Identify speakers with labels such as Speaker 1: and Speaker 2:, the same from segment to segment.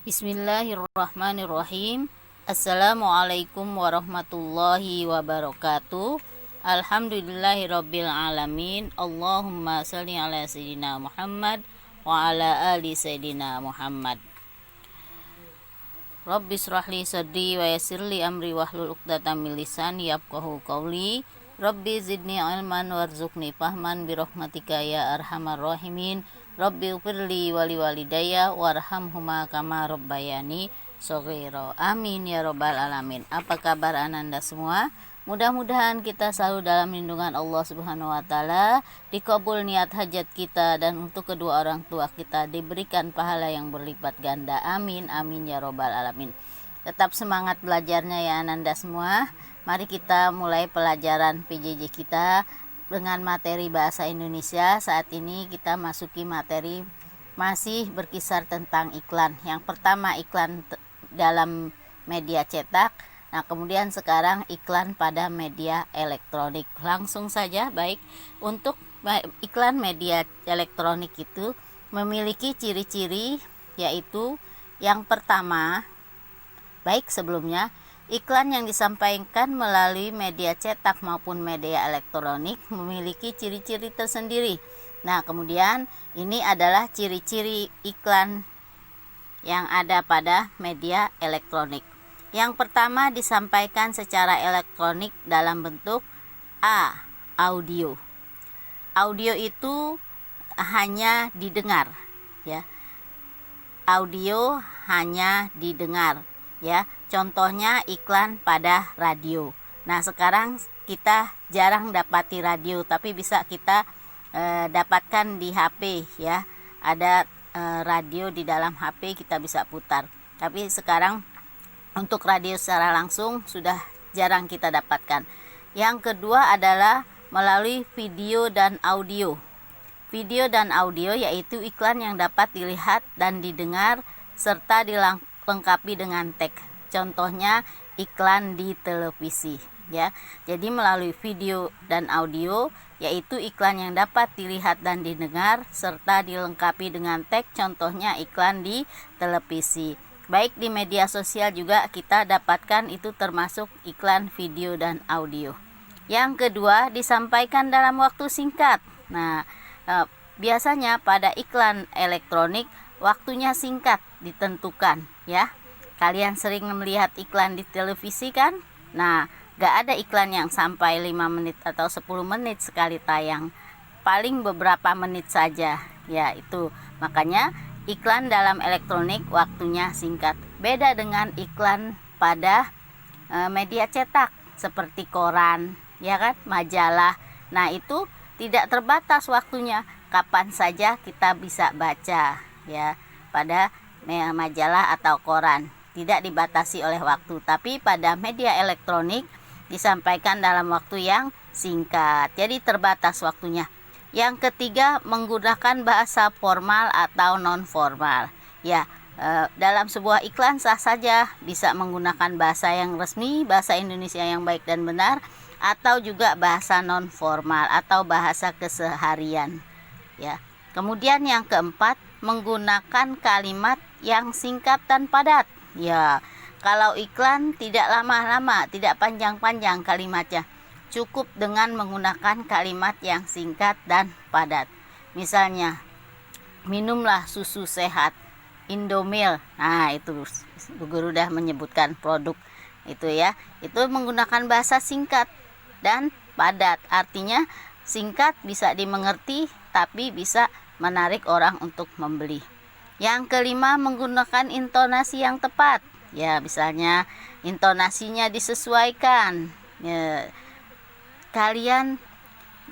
Speaker 1: Bismillahirrahmanirrahim. Assalamualaikum warahmatullahi wabarakatuh. Alhamdulillahirabbil alamin. Allahumma shalli ala sayyidina Muhammad wa ala ali sayyidina Muhammad. Rabbi shrahli sadri wa yassirli amri wahlul 'uqdatam min lisani yafqahu qawli. Rabbi zidni ilman warzuqni fahman birahmatika ya arhamar rahimin. Rabbi ufirli wali walidayya warhamhuma kama rabbayani shaghira. Amin ya rabbal alamin. Apa kabar ananda semua? Mudah-mudahan kita selalu dalam lindungan Allah Subhanahu wa taala, dikabul niat hajat kita, dan untuk kedua orang tua kita diberikan pahala yang berlipat ganda. Amin amin ya rabbal alamin. Tetap semangat belajarnya ya ananda semua. Mari kita mulai pelajaran PJJ kita dengan materi bahasa Indonesia. Saat ini kita masuki materi masih berkisar tentang iklan. Yang pertama iklan dalam media cetak. Nah, kemudian sekarang iklan pada media elektronik. Langsung saja, baik. Untuk iklan media elektronik itu memiliki ciri-ciri, yaitu yang pertama, baik sebelumnya, iklan yang disampaikan melalui media cetak maupun media elektronik memiliki ciri-ciri tersendiri. Nah, kemudian ini adalah ciri-ciri iklan yang ada pada media elektronik. Yang pertama disampaikan secara elektronik dalam bentuk A. Audio. Audio itu hanya didengar, ya. Audio hanya didengar, ya. Contohnya iklan pada radio. Nah, sekarang kita jarang dapati radio, tapi bisa kita dapatkan di HP, ya. Ada radio di dalam HP, kita bisa putar. Tapi sekarang untuk radio secara langsung sudah jarang kita dapatkan. Yang kedua adalah melalui video dan audio. Video dan audio yaitu iklan yang dapat dilihat dan didengar serta dilengkapi dengan teks. Contohnya iklan di televisi, ya. Jadi melalui video dan audio yaitu iklan yang dapat dilihat dan didengar serta dilengkapi dengan teks. Contohnya iklan di televisi. Baik di media sosial juga kita dapatkan, itu termasuk iklan video dan audio. Yang kedua disampaikan dalam waktu singkat. Nah, biasanya pada iklan elektronik waktunya singkat ditentukan, ya. Kalian sering melihat iklan di televisi kan? Nah, gak ada iklan yang sampai 5 menit atau 10 menit sekali tayang. Paling beberapa menit saja, ya itu. Makanya iklan dalam elektronik waktunya singkat. Beda dengan iklan pada media cetak seperti koran, ya kan, majalah. Nah, itu tidak terbatas waktunya. Kapan saja kita bisa baca, ya, pada majalah atau koran. Tidak dibatasi oleh waktu, tapi pada media elektronik disampaikan dalam waktu yang singkat, jadi terbatas waktunya. Yang ketiga, menggunakan bahasa formal atau non formal, ya. Dalam sebuah iklan sah saja bisa menggunakan bahasa yang resmi, bahasa Indonesia yang baik dan benar, atau juga bahasa non formal atau bahasa keseharian, ya. Kemudian yang keempat, menggunakan kalimat yang singkat dan padat. Ya, kalau iklan tidak lama-lama, tidak panjang-panjang kalimatnya. Cukup dengan menggunakan kalimat yang singkat dan padat. Misalnya, minumlah susu sehat, Indomil. Nah, itu guru udah menyebutkan produk itu, ya. Itu menggunakan bahasa singkat dan padat. Artinya singkat bisa dimengerti tapi bisa menarik orang untuk membeli. Yang kelima, menggunakan intonasi yang tepat. Ya, misalnya intonasinya disesuaikan. Ya, kalian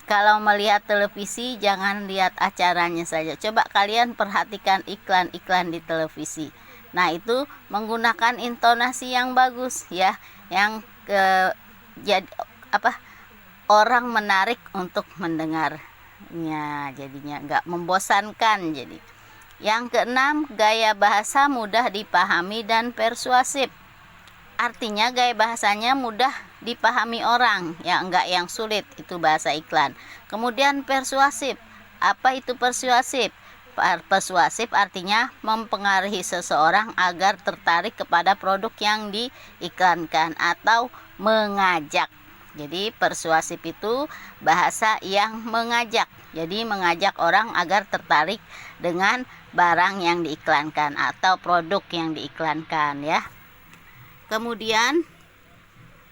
Speaker 1: kalau melihat televisi jangan lihat acaranya saja. Coba kalian perhatikan iklan-iklan di televisi. Nah, itu menggunakan intonasi yang bagus, ya, yang orang menarik untuk mendengar. Ya, jadinya nggak membosankan jadi. Yang keenam, gaya bahasa mudah dipahami dan persuasif. Artinya gaya bahasanya mudah dipahami orang, ya, enggak yang sulit, itu bahasa iklan. Kemudian persuasif. Apa itu persuasif? Persuasif artinya mempengaruhi seseorang agar tertarik kepada produk yang diiklankan atau mengajak. Jadi persuasif itu bahasa yang mengajak. Jadi mengajak orang agar tertarik dengan barang yang diiklankan atau produk yang diiklankan ya. Kemudian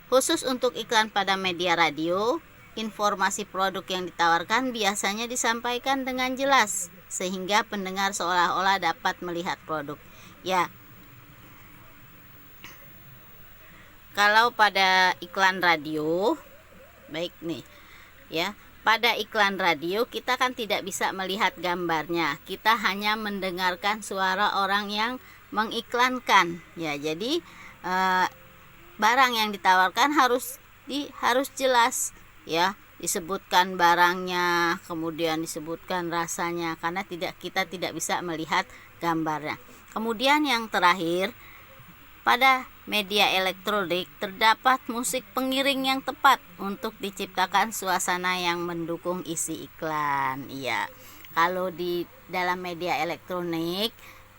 Speaker 1: khusus untuk iklan pada media radio, informasi produk yang ditawarkan biasanya disampaikan dengan jelas sehingga pendengar seolah-olah dapat melihat produk. Ya. Kalau pada iklan radio, baik nih. Ya, pada iklan radio kita kan tidak bisa melihat gambarnya. Kita hanya mendengarkan suara orang yang mengiklankan. Ya, jadi barang yang ditawarkan harus jelas ya, disebutkan barangnya, kemudian disebutkan rasanya, karena kita tidak bisa melihat gambarnya. Kemudian yang terakhir, pada media elektronik terdapat musik pengiring yang tepat untuk diciptakan suasana yang mendukung isi iklan. Iya, kalau di dalam media elektronik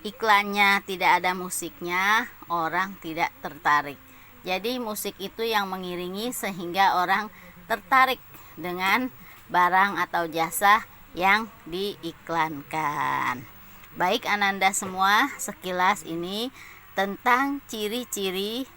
Speaker 1: iklannya tidak ada musiknya, orang tidak tertarik. Jadi musik itu yang mengiringi sehingga orang tertarik dengan barang atau jasa yang diiklankan. Baik Ananda semua, sekilas ini tentang ciri-ciri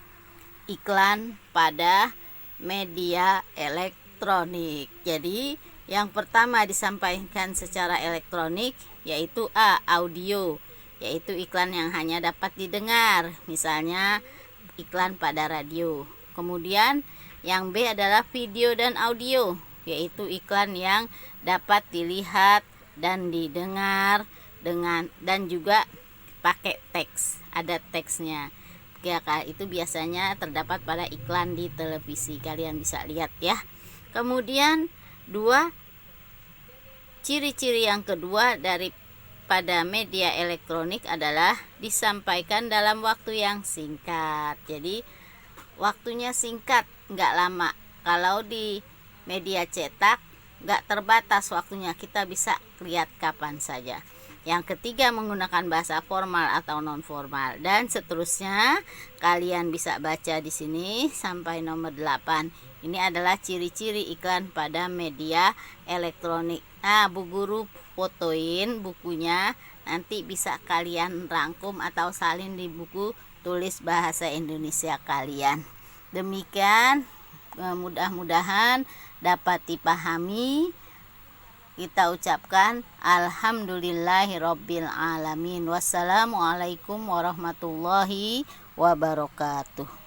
Speaker 1: iklan pada media elektronik. Jadi yang pertama disampaikan secara elektronik yaitu audio, yaitu iklan yang hanya dapat didengar, misalnya iklan pada radio. Kemudian yang B adalah video dan audio, yaitu iklan yang dapat dilihat dan didengar dan juga pakai teks, ada teksnya. Ya, itu biasanya terdapat pada iklan di televisi. Kalian bisa lihat ya. Kemudian ciri-ciri yang kedua pada media elektronik adalah disampaikan dalam waktu yang singkat. Jadi waktunya singkat, nggak lama. Kalau di media cetak nggak terbatas waktunya, kita bisa lihat kapan saja. Yang ketiga, menggunakan bahasa formal atau non formal, dan seterusnya. Kalian bisa baca di sini sampai nomor 8. Ini adalah ciri-ciri iklan pada media elektronik. Nah, Bu Guru fotoin bukunya, nanti bisa kalian rangkum atau salin di buku tulis bahasa Indonesia kalian. Demikian, mudah-mudahan dapat dipahami. Kita ucapkan alhamdulillahirabbil alamin. Wassalamualaikum warahmatullahi wabarakatuh.